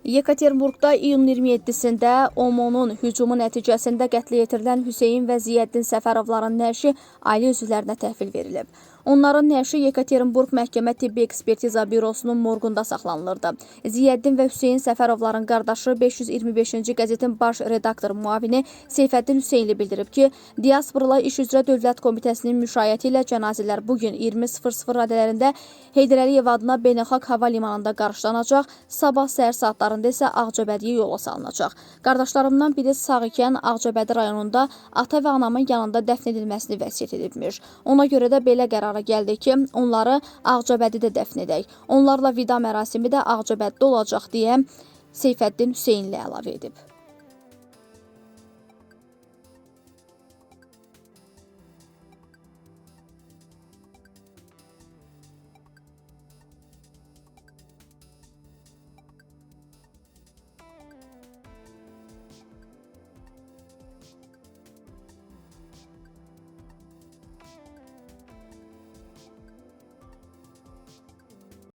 Yekaterinburqda iyun 27-sində OMON-un hücumu nəticəsində qətlə yetirilən Hüseyn və Ziyəddin Səfərovların nəşi ailə üzvlərinə təhvil verilib. Onların nəşi Yekaterinburq Məhkəmə Tibbi Ekspertiza Bürosunun morqunda saxlanılırdı. Ziyəddin və Hüseyn Səfərovların qardaşı 525-ci qəzetin baş redaktor müavini Seyfəddin Hüseynli bildirib ki, Diasporla İş üzrə Dövlət Komitəsinin müşayiəti ilə cənazələr bugün 20:00 radələrində Heydər Əliyev adına beynəlxalq hava limanında qarşılanacaq, sabah səhər saatlarında isə Ağcabədiyə yola salınacaq. Qardaşlarımdan biri sağ ikən Ağcabədi rayonunda ata və anamın yanında dəfn edilməsini vəsiyyət edibmiş. Ona görə də belə qərara gəldi ki, onları Ağcabədidə dəfn edək. Onlarla vida mərasimi də Ağcabədidə olacaq deyə Seyfəddin Hüseynli əlavə edib.